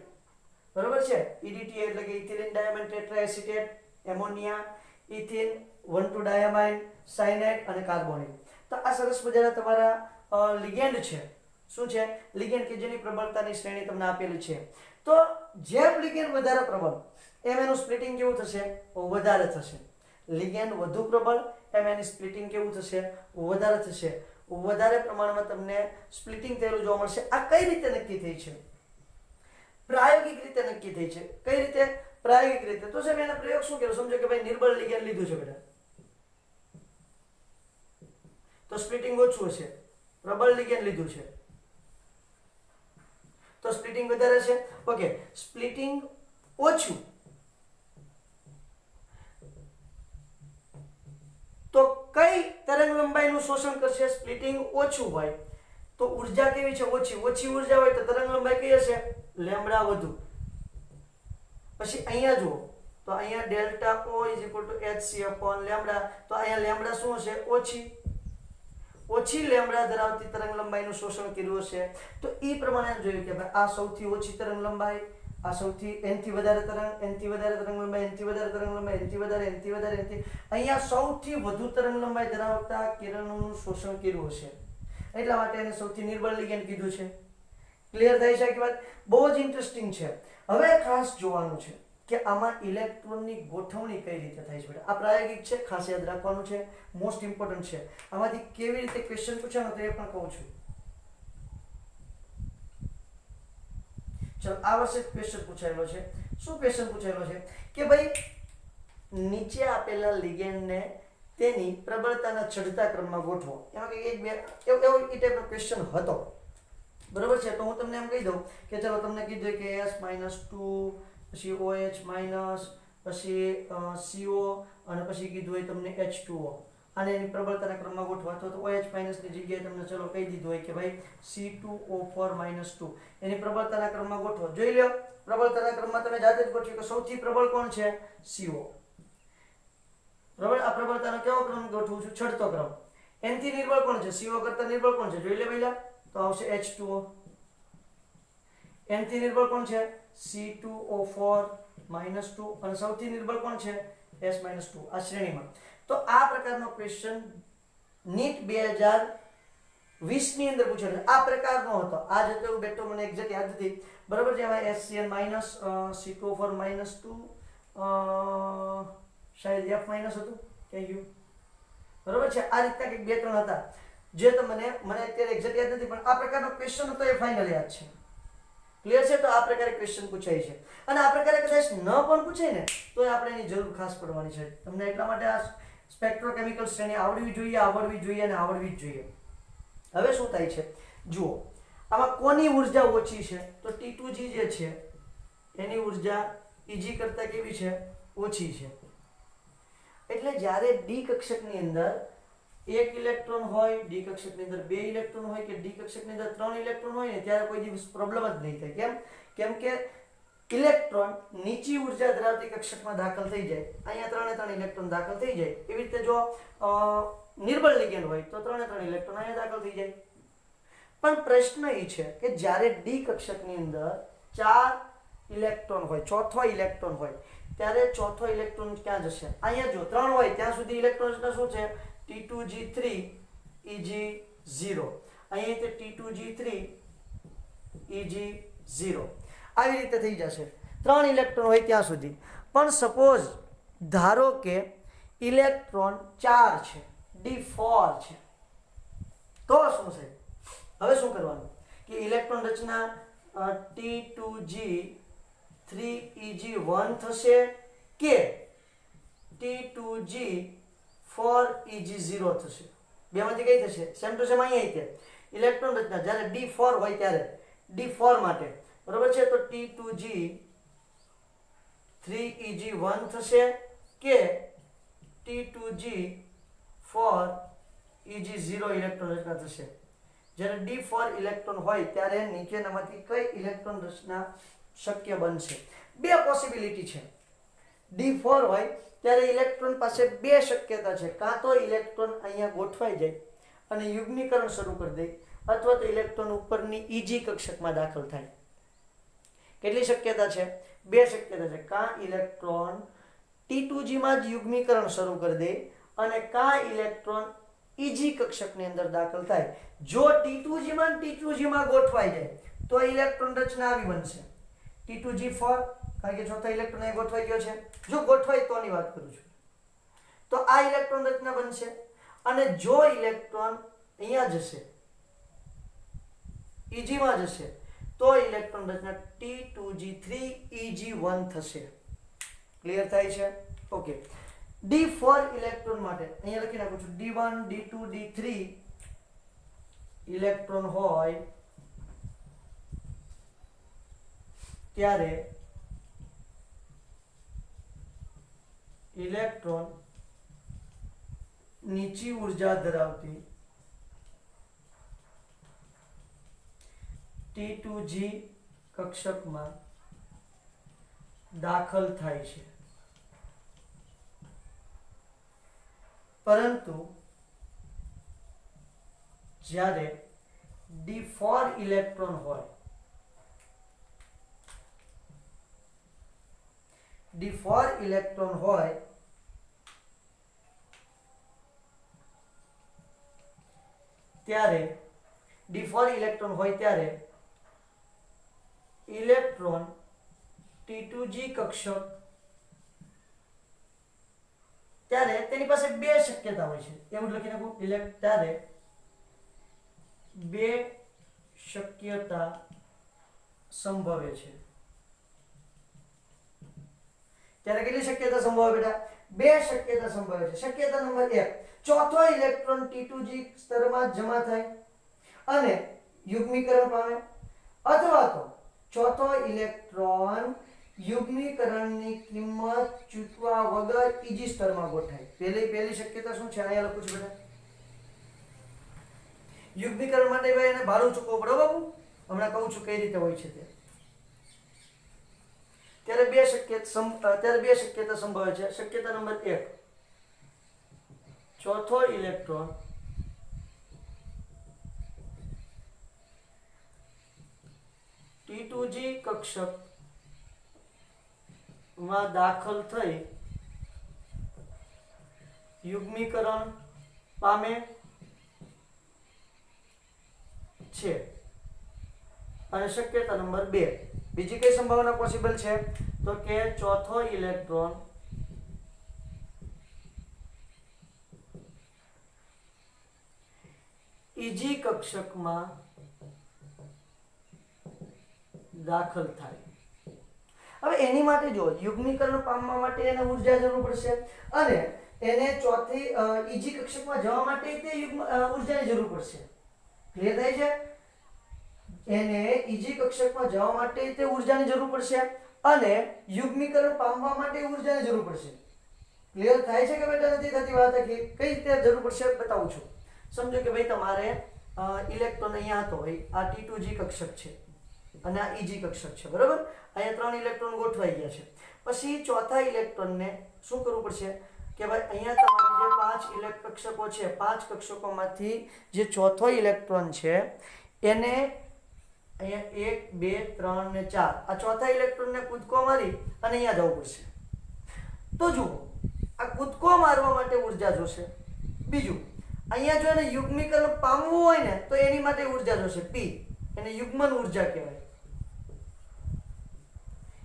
બરાબર છે. EDTA એટલે કે ઇથિલિન ડાયમાઇન ટેટ્રાએસિટેટ, એમોનિયા, ઇથિન, 1,2-ડાયામાઇન, સાયનાઇડ અને કાર્બોનિલ. તો આ સરસ મજાના તમારા લિગેન્ડ છે. શું છે? લિગેન્ડ કે જેની પ્રબળતાની શ્રેણી તમને આપેલી છે. તો જેમ લિગેન્ડ વધારે પ્રબળ એમ એનું સ્પ્લિટિંગ કેવું થશે? વધારે થશે. લિગેન્ડ વધુ પ્રબળ એમ એની સ્પ્લિટિંગ કેવું થશે? વધારે થશે. વધારે પ્રમાણમાં તમને સ્પ્લિટિંગ થયેલું જોવા મળશે. આ કઈ રીતે નક્કી થઈ છે? પ્રાયોગિક રીતે નક્કી થઈ છે. કઈ રીતે? પ્રાયોગિક રીતે. તો સાહેબ એના પ્રયોગ શું કર્યો? સમજો કે ભાઈ નિર્બળ લિગેન્ડ લીધું છે બેટા, તો સ્પ્લિટિંગ ઓછું હશે. પ્રબળ લિગેન્ડ લીધું છે તો સ્પ્લિટિંગ વધારે છે. ઓકે, સ્પ્લિટિંગ ઓછું તો કઈ તરંગ લંબાઈનું શોષણ કરશે? સ્પ્લિટિંગ ઓછું હોય તો ઉર્જા કેવી છે? ઓછી. ઓછી ઉર્જા હોય તો તરંગ લંબાઈ કઈ હશે? લેમ્બડા વધુ. પછી અહીંયા જુઓ તો અહીંયા ડેલ્ટા O hc/લેમ્બડા, તો અહીંયા લેમ્બડા શું હશે? ઓછી. ઓછી લેમ્બડા ધરાવતી તરંગ લંબાઈનું શોષણ કર્યું હશે. તો એ પ્રમાણે જોયું કે ભાઈ આ સૌથી ઓછી તરંગ લંબાઈ, આ સૌથી એનથી વધારે તરંગ, એનથી વધારે તરંગ લંબાઈ, એનથી વધારે તરંગ લંબાઈ, એનથી વધારે, એનથી વધારે, એનથી. અહીંયા સૌથી વધુ તરંગ લંબાઈ ધરાવતા કિરણોનું શોષણ કર્યું હશે. એટલા માટે એને સૌથી નિર્બળ લિગેન્ડ કીધું છે. ક્લિયર થાય છે કે વાત? બહુ જ ઇન્ટરેસ્ટિંગ છે. હવે ખાસ જોવાનું છે કે આમાં ઇલેક્ટ્રોનની ગોઠવણી કઈ રીતે થાય છે. આ પ્રાયોગિક છે, ખાસ યાદ રાખવાનું છે, મોસ્ટ ઇમ્પોર્ટન્ટ છે. આમાંથી કેવી રીતે ક્વેશ્ચન પૂછાનો તો એ પણ કહું છું. ચલો, આ વર્ષે ક્વેશ્ચન પૂછાયેલો છે. શું ક્વેશ્ચન પૂછાયેલો છે કે ભાઈ નીચે આપેલા લિગેન્ડને તેની પ્રબળતાના ચડતા ક્રમમાં ગોઠવો. એમાં કંઈક એક બે એવો એ ટાઈપનો ક્વેશ્ચન હતો બરોબર છે. તો હું તમને એમ કહી દઉં કે ચલો તમને કીધું કે S-2, પછી OH માઇનસ, પછી CO, અને પછી કીધું હોય તમને H2O. અને એની પ્રબળતાના ક્રમમાં ગોઠવો. અથવા તો OH માઇનસની જગ્યાએ તમને ચલો કહી દીધું હોય કે ભાઈ C2O4 -2 એની પ્રબળતાના ક્રમમાં ગોઠવો. જોઈ લો, પ્રબળતાના ક્રમમાં તમે જાતે જ ગોઠવ્યું કે સૌથી પ્રબળ કોણ છે? CO. બરાબર, આ પ્રબળતાનો કેવો ક્રમ ગોઠવું છું? ચડતો ક્રમ. એનથી નિર્બળ કોણ છે? CO કરતા નિર્બળ કોણ છે? જોઈ લે પહેલા, તો આવશે H2O. એનથી નિર્બળ કોણ છે? C2O4 -2, અને સૌથી નિર્બળ કોણ છે? S-2 આ શ્રેણીમાં. તો આ પ્રકારનો ક્વેશ્ચન નીટ 2020 ની અંદર પૂછેલો. આ પ્રકારનો હતો. આ જ હતો બેટો, મને એક્ઝેક્ટ યાદ નથી બરાબર. જેમાં HCl માઇનસ, C2O4 -2, શાયદ F માઇનસ હતું, કહી ગયું બરાબર છે. આ રીતના કંઈક 2-3 હતા જે તમને મને અત્યારે એક્ઝેક્ટ યાદ નથી, પણ આ પ્રકારનો ક્વેશ્ચન હતો એ ફાઇનલ યાદ છે. ક્લિયર છે? તો આ પ્રકારે ક્વેશ્ચન પૂછાય છે. અને આ પ્રકારે કદાચ ન પણ પૂછાય ને તો આપણે એની જરૂર ખાસ પડવાની છે તમને. એટલા માટે આ સ્પેક્ટ્રોકેમિકલ શ્રેણી આવડવી જોઈએ, આવડવી જોઈએ અને આવડવી જ જોઈએ. હવે શું થાય છે? જુઓ આમાં કોની ઉર્જા ઓછી છે તો T2G જે છે એની ઉર્જા Eg કરતાં કેવી છે ઓછી છે એટલે જ્યારે ડી કક્ષકની અંદર એક ઇલેક્ટ્રોન હોય ડી કક્ષકની અંદર બે ઇલેક્ટ્રોન હોય કે ડી કક્ષકની અંદર ત્રણ ઇલેક્ટ્રોન હોય ને ત્યારે કોઈ દિવસ પ્રોબ્લેમ જ નહીં થાય કેમ કે ઇલેક્ટ્રોન નીચી ઉર્જા ધરાવતી કક્ષકમાં દાખલ થઈ જાય અહીંયા ત્રણે ત્રણ ઇલેક્ટ્રોન દાખલ થઈ જાય એવી રીતે જો નિર્બળ લિગેન્ડ હોય તો ત્રણે ત્રણ ઇલેક્ટ્રોન અહીંયા દાખલ થઈ જાય પણ પ્રશ્ન એ છે કે જ્યારે ડી કક્ષકની અંદર ચાર ઇલેક્ટ્રોન હોય ચોથો ઇલેક્ટ્રોન હોય ત્યારે ચોથો ઇલેક્ટ્રોન ક્યાં જશે અહીંયા જો ત્રણ હોય ત્યાં સુધી ઇલેક્ટ્રોન શું છે T2G3 Eg0 અહીંયા તે T2G3 Eg0 આવી રીતે થઈ જશે ત્રણ ઇલેક્ટ્રોન હોય ત્યાં સુધી પણ સપોઝ ધારો કે ઇલેક્ટ્રોન 4 છે D4 છે તો શું છે હવે શું કરવાનું કે ઇલેક્ટ્રોન રચના T2G3 Eg1 થશે કે T2G4 Eg0 થશે બેમાંથી કઈ થશે સેમ ટુ સેમ અહીંયા તે ઇલેક્ટ્રોન રચના જ્યારે D4 હોય ત્યારે D4 માટે બરોબર છે તો T2G3 Eg1 થશે કે T2G4 Eg0 ઇલેક્ટ્રોન રચના થશે જ્યારે D4 ઇલેક્ટ્રોન હોય ત્યારે નીચેનામાંથી કઈ ઇલેક્ટ્રોન રચના શક્ય બનશે બે પોસિબિલિટી છે D4 હોય ત્યારે ઇલેક્ટ્રોન પાસે બે શક્યતા છે કાં તો ઇલેક્ટ્રોન અહીંયા ગોઠવાઈ જાય અને યુગ્મીકરણ શરૂ કરી દે અથવા તો ઇલેક્ટ્રોન ઉપરની Eg કક્ષકમાં દાખલ થાય કેટલી શક્યતા છે બે શક્યતા છે કાં ઇલેક્ટ્રોન T2G માં જ યુગ્મીકરણ શરૂ કરી દે અને કાં ઇલેક્ટ્રોન Eg કક્ષકની અંદર દાખલ થાય જો T2G માં ગોઠવાઈ જાય તો ઇલેક્ટ્રોન રચના આવી બનશે T2G4 કારણ કે ચોથો ઇલેક્ટ્રોન અહીં ગોઠવાઈ ગયો છે જો ગોઠવાય તોની વાત કરું છું તો આ ઇલેક્ટ્રોન રચના બનશે અને જો ઇલેક્ટ્રોન અહીંયા જશે Eg માં જશે તો ઇલેક્ટ્રોન રચના T2G3 Eg1 થશે ક્લિયર થાય છે ઓકે D4 ઇલેક્ટ્રોન માટે અહીંયા લખી નાખું છું D1 D2 D3 ઇલેક્ટ્રોન હોય ત્યારે ઇલેક્ટ્રોન નીચી ઉર્જા ધરાવતી T2G કક્ષકમાં દાખલ થાય છે પરંતુ જ્યારે D4 ઇલેક્ટ્રોન હોય D4 ઇલેક્ટ્રોન હોય ત્યારે D4 ઇલેક્ટ્રોન હોય ત્યારે ઇલેક્ટ્રોન T2G કક્ષક ત્યારે તેની પાસે બે શક્યતા હોય છે એવું લખી નાખું ત્યારે બે શક્યતા સંભવે છે ત્યારે કેટલી શક્યતા સંભવે બેટા બે શક્યતા સંભવે છે શક્યતા નંબર 1 ચોથો ઇલેક્ટ્રોન T2G સ્તરમાં જમા થાય અને યુગ્મીકરણ પામે અથવા તો ચોથો ઇલેક્ટ્રોન યુગ્મીકરણની કિંમત ચૂકવા વગર Eg સ્તરમાં ગોઠાય પહેલી શક્યતા શું છે અહીંયા લખું છું બેટા યુગ્મીકરણ માટે ભાઈ એને ભાડું ચૂકવવું પડે બાબુ હમણાં કહું છું કઈ રીતે હોય છે તે ત્યારે બે શક્યતા સંભવે છે શક્યતા નંબર 1 ચોથો ઇલેક્ટ્રોન T2G કક્ષક માં દાખલ થઈ યુગ્મીકરણ પામે છે અને શક્યતા નંબર 2 બીજી કઈ સંભાવના પોસિબલ છે તો કે ચોથો ઇલેક્ટ્રોન Eg કક્ષકમાં દાખલ થાય હવે એની માટે જો યુગ્મીકરણ પામવા માટે એને ઊર્જા જરૂર પડશે અને એને ચોથી Eg કક્ષકમાં જવા માટે તે ઊર્જાની જરૂર પડશે ક્લિયર થાય છે એને ઈજી કક્ષકમાં જવા માટે તે ઊર્જાની જરૂર પડશે અને યુગ્મીકરણ પામવા માટે ઊર્જાની જરૂર પડશે. ક્લિયર થાય છે કે બેટા નથી થતી વાત? કઈ રીતે જરૂર પડશે બતાવું છું. સમજો કે ભાઈ તમારે ઇલેક્ટ્રોન અહીંયા હતો, આ T2G કક્ષક છે અને આ EG કક્ષક છે, બરાબર? અહીંયા 3 ઇલેક્ટ્રોન ગોઠવાઈ ગયા છે. પછી ચોથા ઇલેક્ટ્રોનને શું કરવું પડશે કે ભાઈ અહીંયા તમારી જે 5 કક્ષકો છે, 5 કક્ષકોમાંથી જે ચોથો ઇલેક્ટ્રોન છે એને અહીંયા 1 2 3 ને 4 આ ચોથા ઇલેક્ટ્રોનને કૂદકો મારી અને અહીંયા જવું પડશે. તો જુઓ, આ કૂદકો મારવા માટે ઊર્જા જોશે. બીજું, અહીંયા જો એને યુગ્મીકરણ પામવું હોય ને તો એની માટે ઊર્જા જોશે P, એને યુગ્મન ઊર્જા કહેવાય.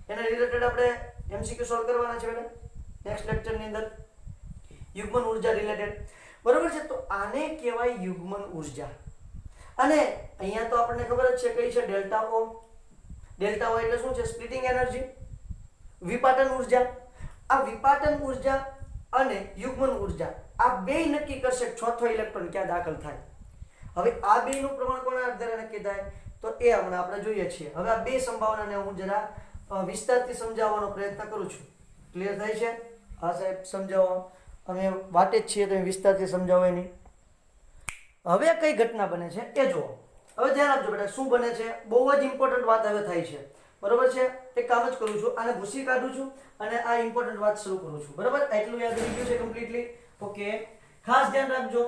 એના રિલેટેડ આપણે MCQ સોલ્વ કરવાના છે બેટા નેક્સ્ટ લેક્ચરની અંદર, યુગ્મન ઊર્જા રિલેટેડ, બરોબર છે? તો આને કહેવાય યુગ્મન ઊર્જા. અને અહીંયા તો આપણને ખબર જ છે કઈ છે, ડેલ્ટા O. ડેલ્ટા O એટલે શું છે? સ્પ્લિટિંગ એનર્જી, વિપાટન ઊર્જા. આ વિપાટન ઊર્જા અને યુગ્મન ઊર્જા આ બે નક્કી કરશે ચોથો ઇલેક્ટ્રોન ક્યાં દાખલ થાય. હવે આ બે નું પ્રમાણ કોના આધારે નક્કી થાય તો એ હમણાં આપણે જોઈએ છીએ. હવે આ બે સંભાવનાને હું જરા વિસ્તારથી સમજાવવાનો પ્રયત્ન કરું છું. ક્લિયર થાય છે? હા સાહેબ સમજાવો, અમે વાટે જ છીએ, તમે વિસ્તારથી સમજાવો એની. હવે કઈ ઘટના બને છે એ જુઓ. હવે ધ્યાન આપજો બેટા, શું બને છે? બહુ જ ઇમ્પોર્ટન્ટ વાત હવે થાય છે, બરોબર છે? એક કામ જ કરું છું, આને ભૂસી કાઢું છું અને આ ઇમ્પોર્ટન્ટ વાત શરૂ કરું છું, બરાબર? એટલું યાદ રહી ગયું છે કમ્પ્લીટલી? ઓકે, ખાસ ધ્યાન રાખજો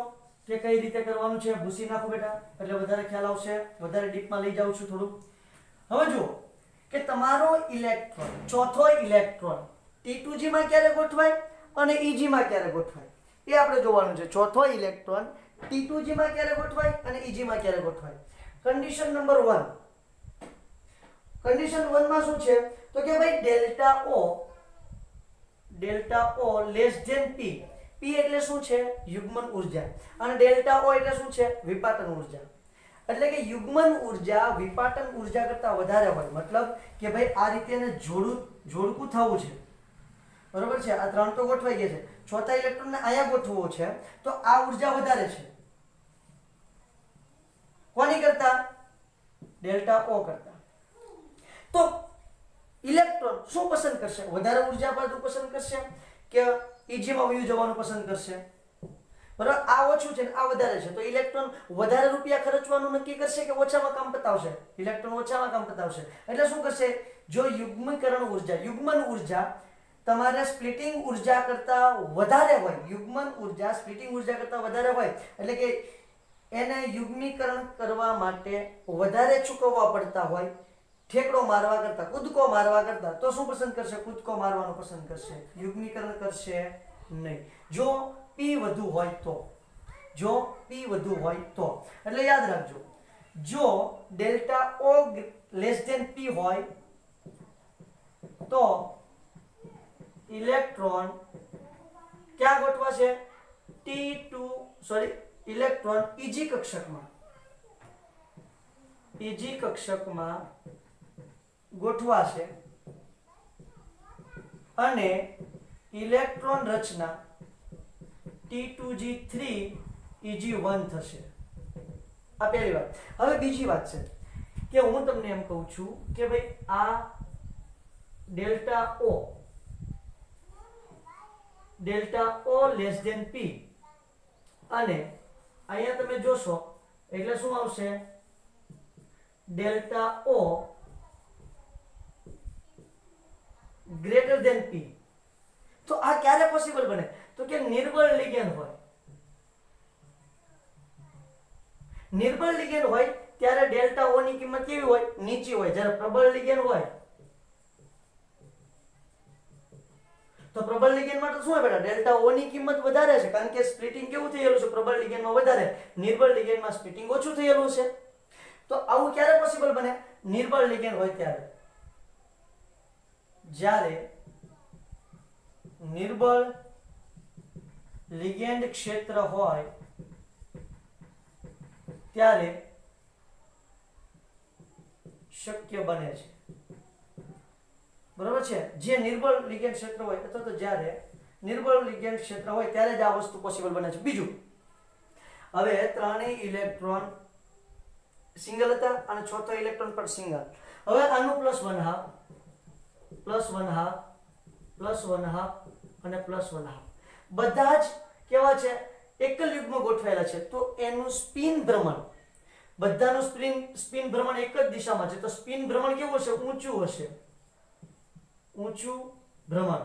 કે કઈ રીતે કરવાનું છે. ભૂસી નાખો બેટા એટલે વધારે ખ્યાલ આવશે. વધારે ડીપમાં લઈ જાઉં છું થોડું. હવે જુઓ કે તમારો ઇલેક્ટ્રોન, ચોથો ઇલેક્ટ્રોન T2G માં ક્યારે ગોઠવાય અને EG માં ક્યારે ગોઠવાય એ આપણે જોવાનું છે. ચોથો ઇલેક્ટ્રોન T2G માં ક્યારે ગોઠવાય અને EG માં ક્યારે ગોઠવાય. Condition number 1. કન્ડિશન 1 માં શું છે તો કે ભાઈ delta O less than P. P એટલે શું છે? યુગ્મન ઊર્જા. અને ડેલ્ટા O એટલે શું છે? વિપાટન ઊર્જા. એટલે કે યુગ્મન ઊર્જા વિપાટન ઊર્જા કરતા વધારે હોય. મતલબ કે ભાઈ આ રીતે એને જોડકું થવું છે, બરોબર છે? આ 3 તો ગોઠવાઈ ગયા છે, ચોથા ઇલેક્ટ્રોનને અહીંયા ગોઠવવો છે તો આ ઊર્જા વધારે છે. કોની કરતા? ડેલ્ટા O કરતા. તો ઇલેક્ટ્રોન શું પસંદ કરશે? વધારે ઊર્જા પાછું પસંદ કરશે કે EG માં વયું જવાનું પસંદ કરશે? બરાબર, આ ઓછું છે ને આ વધારે છે, તો ઇલેક્ટ્રોન વધારે રૂપિયા ખર્ચવાનું નક્કી કરશે કે ઓછામાં કામ પતાવશે? ઇલેક્ટ્રોન ઓછામાં કામ પતાવશે. એટલે શું કરશે? જો યુગ્મીકરણ ઊર્જા, યુગ્મન ઊર્જા તમારે સ્પ્લિટિંગ ઊર્જા કરતા વધારે હોય, યુગ્મન ઊર્જા સ્પ્લિટિંગ ઊર્જા કરતા વધારે હોય, એટલે કે એને યુગ્મીકરણ કરવા માટે વધારે ચૂકવવા પડતા હોય ઠેકડો મારવા કરતા, કૂદકો મારવા કરતા, તો શું પસંદ કરશે? કૂદકો મારવાનું પસંદ કરશે, યુગ્મીકરણ કરશે નહીં. જો P વધુ હોય તો, જો P વધુ હોય તો. એટલે યાદ રાખજો, જો delta O less than P હોય તો ઇલેક્ટ્રોન ક્યાં ગોઠવાશે? ઇલેક્ટ્રોન EG કક્ષકમાં, EG કક્ષકમાં ગોઠવાશે અને ઇલેક્ટ્રોન રચના T2G3 EG1 થશે. આ પહેલી વાત. હવે બીજી વાત છે કે હું તમને એમ કહું છું કે ભાઈ આ delta O less than P અને અહીંયા તમે જોશો એટલે શું આવશે? Delta O greater than P. તો આ ક્યારે પોસિબલ બને? તો કે નિર્બળ લિગેન્ડ હોય. નિર્બળ લિગેન્ડ હોય ત્યારે ડેલ્ટા O ની કિંમત કેવી હોય? નીચી હોય. જ્યારે પ્રબળ લિગેન્ડ હોય તો પ્રબળ લિગેન્ડ માટે શું હોય બેટા? ડેલ્ટા O ની કિંમત વધારે છે, કારણ કે સ્પ્લિટિંગ કેવું થયેલું છે? પ્રબળ લિગેન્ડમાં વધારે, નિર્બળ લિગેન્ડમાં સ્પ્લિટિંગ ઓછું થયેલું છે. તો આવું ક્યારે પોસિબલ બને? નિર્બળ લિગેન્ડ હોય ત્યારે. જ્યારે નિર્બળ લિગેન્ડ ક્ષેત્ર હોય ત્યારે શક્ય બને છે, બરોબર છે? જે નિર્બળ લિગેન્ડ ક્ષેત્ર હોય અથવા તો જ્યારે નિર્બળ લિગેન્ડ ક્ષેત્ર હોય ત્યારે જ આ વસ્તુ પોસિબલ બને છે. બીજું, હવે ત્રણેય ઇલેક્ટ્રોન સિંગલ હતા અને ચોથો ઇલેક્ટ્રોન પણ સિંગલ. હવે આનું +1 હાફ +1 હાફ +1 હાફ અને +1 હાફ બધા જ કેવા છે? એકલ યુગ્મ ગોઠવાયેલા છે. તો એનું સ્પિન ભ્રમણ, બધાનું સ્પિન ભ્રમણ એક જ દિશામાં છે. તો સ્પિન ભ્રમણ કેવું હશે? ઊંચું હશે, ઊંચું ભ્રમણ.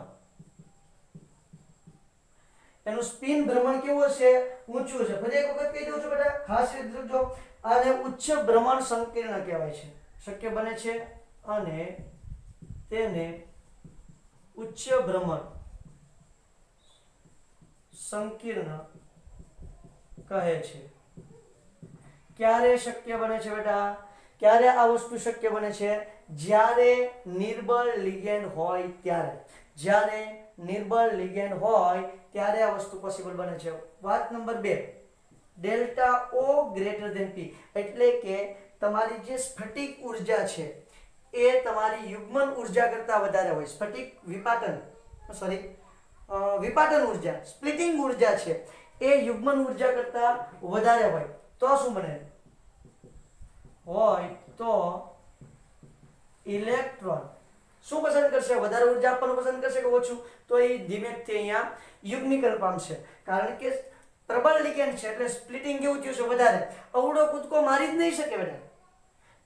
એનું સ્પિન ભ્રમણ કેવું હશે? ઊંચું હશે. ફરી એક વખત કહી દઉં છું બેટા, ખાસ યાદ રાખજો. આને ઉચ્ચ ભ્રમણ સંકીર્ણ કહેવાય છે. શક્ય બને છે અને તેને ઉચ્ચ ભ્રમણ સંકીર્ણ કહે છે. ક્યારે શક્ય બને છે બેટા? ક્યારે આ વસ્તુ શક્ય બને છે? જ્યારે નિર્બળ લિગેન્ડ હોય ત્યારે. જ્યારે નિર્બળ લિગેન્ડ હોય ત્યારે આ વસ્તુ પોસિબલ બને છે. વાત number 2, delta O greater than P, એટલે કે તમારી જે સ્ફટિક ઉર્જા છે એ તમારી યુગ્મન ઉર્જા કરતા વધારે હોય. સ્ફટિક વિપાટન ઉર્જા, સ્પ્લિટિંગ ઉર્જા છે એ યુગ્મન ઉર્જા કરતા વધારે હોય તો શું બને? હોય તો ઇલેક્ટ્રોન શું પસંદ કરશે? વધારે ઉર્જા આપવાનું પસંદ કરશે કે ઓછું? તો એ ધીમેથી અહીંયા યુગ્મીકરણ પામશે. કારણ કે પ્રબળ લિગેન્ડ છે એટલે સ્પ્લિટિંગ કેવું થયું છે? વધારે. અવળો કૂદકો મારી જ નહીં શકે બેટા.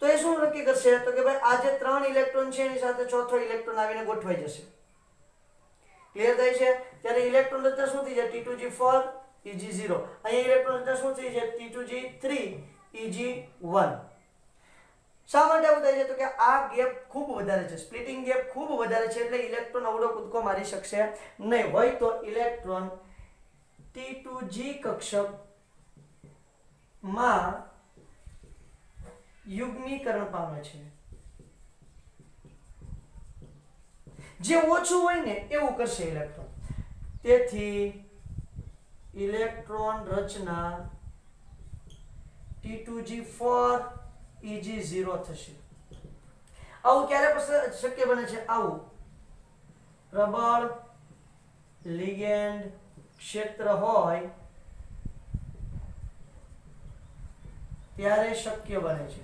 તો એ શું નક્કી કરશે? તો કે ભાઈ આ જે 3 ઇલેક્ટ્રોન છે એની સાથે ચોથો ઇલેક્ટ્રોન આવીને ગોઠવાઈ જશે. ક્લિયર થાય છે? ત્યારે ઇલેક્ટ્રોન રચના શું થઈ જાય? T2G4 Eg0. અહીંયા ઇલેક્ટ્રોન રચના શું થઈ છે? T2G3 Eg1. શા માટે આવું થાય છે? તો કે આ ગેપ ખૂબ વધારે છે, સ્પ્લિટિંગ ગેપ ખૂબ વધારે છે એટલે ઇલેક્ટ્રોન અવળો કૂદકો મારી શકશે નહીં. હોય તો ઇલેક્ટ્રોન T2G કક્ષક માં યુગ્મીકરણ પામે છે. જે ઓછું હોય ને એવું કરશે ઇલેક્ટ્રોન. તેથી ઇલેક્ટ્રોન રચના T2G4 Eg0 થશે. આવું ક્યારે શક્ય બને છે? આવું પ્રબળ લિગેન્ડ ક્ષેત્ર હોય ત્યારે શક્ય બને છે.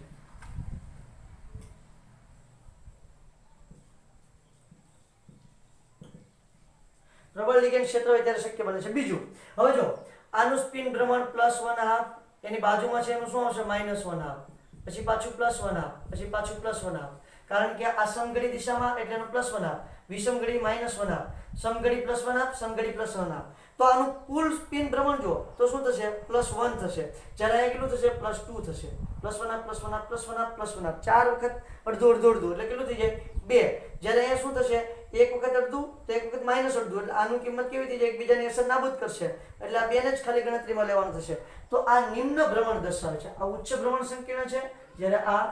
પ્રબળ લિગેન્ડ ક્ષેત્ર હોય ત્યારે શક્ય બને છે. બીજું, હવે જો આનું સ્પિન ભ્રમણ +1 હાફ, એની બાજુમાં છે એનું શું આવશે? -1 હાફ, પછી પાછું +1 હાફ, પછી પાછું +1 હાફ. કારણ કે આ સમઘડી દિશામાં એટલે એનું +1 હાફ, વિષમઘડી -1 હાફ, સમઘડી +1 હાફ, સમઘડી +1 હાફ. તો આનું કુલ સ્પિન ભ્રમણ જો તો શું થશે? +1 થશે. જ્યારે આ કેટલું થશે? +2 થશે. +1 હાફ, +1 હાફ, +1 હાફ, +1 હાફ. 4 વખત અડધું અડધું અડધું એટલે કેટલું થઈ જાય? 2. જ્યારે અહીંયા શું થશે? એક વખત અડધું તો એક વખત -અડધું એટલે આનું કિંમત કેવી થઈ જાય? એકબીજાની અસર નાબૂદ કરશે એટલે આ બેને જ ખાલી ગણતરીમાં લેવાનું થશે. તો આ નિમ્ન ભ્રમણ દર્શાવે છે. આ ઉચ્ચ ભ્રમણ સંકીર્ણ છે, જ્યારે આ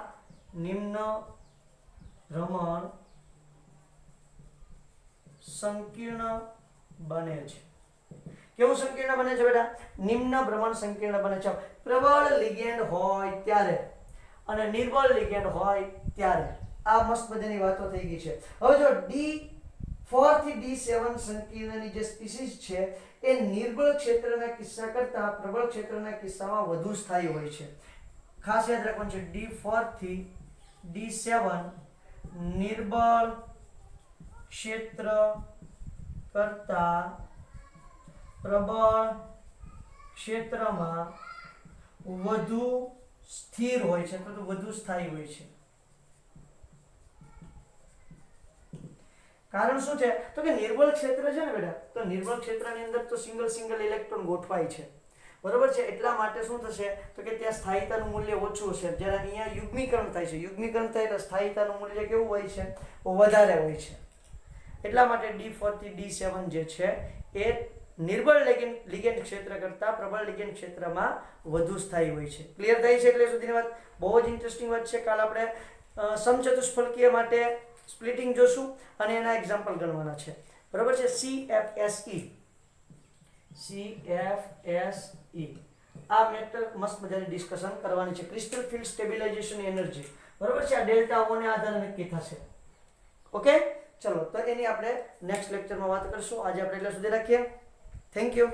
નિમ્ન ભ્રમણ સંકીર્ણ બને છે. કેવું સંકીર્ણ બને છે બેટા? નિમ્ન ભ્રમણ સંકીર્ણ બને છે. પ્રબળ લિગેન્ડ હોય ત્યારે અને નિર્બળ લિગેન્ડ હોય ત્યારે. આ મસ્ત બધાની વાતો થઈ ગઈ છે. હવે જો D4 થી D7 સંકીર્ણની જે સ્પીસીસ છે એ નિર્બળ ક્ષેત્રના કિસ્સા કરતા પ્રબળ ક્ષેત્રના કિસ્સામાં વધુ સ્થાયી હોય છે. ખાસ યાદ રાખવાનું છે, D4 થી D7 નિર્બળ ક્ષેત્ર કરતા પ્રબળ ક્ષેત્રમાં વધુ સ્થિર હોય છે, તો વધુ સ્થાયી હોય છે. કારણ શું છે? તો કે નિર્બળ ક્ષેત્ર છે ને બેટા, તો નિર્બળ ક્ષેત્રની અંદર તો સિંગલ ઇલેક્ટ્રોન ગોઠવાય છે, બરોબર છે. એટલા માટે શું થશે? તો કે ત્યાં સ્થાયીતાનું મૂલ્ય ઓછું હશે. જ્યારે અહીંયા યુગ્મીકરણ થાય છે, યુગ્મીકરણ થાય એટલે સ્થાયીતાનું મૂલ્ય કેવું હોય છે? વધારે હોય છે. એટલા માટે D4 થી D7 જે છે એ નિર્બળ લિગેન્ડ ક્ષેત્ર કરતા પ્રબળ લિગેન્ડ ક્ષેત્રમાં વધુ સ્થાયી હોય છે. ક્લિયર થાય છે? એટલે સુધીની વાત બહુ જ ઇન્ટરેસ્ટિંગ વાત છે. કાલ આપણે સમચતુષ્ફલકીય માટે સ્પ્લિટિંગ જોશું અને એના એક્ઝામ્પલ ગણવાના છે, બરાબર છે. CFSE આ મેટર મસ્ત મજાની ડિસ્કશન કરવાની છે. ક્રિસ્ટલ ફિલ્ડ સ્ટેબિલાઇઝેશન એનર્જી, બરાબર છે. આ ડેલ્ટા O ને આધારે નક્કી થશે. ઓકે, ચલો તો એની આપણે નેક્સ્ટ લેક્ચરમાં વાત કરીશું. આજે આપણે એટલે સુધી રાખીએ. Thank you.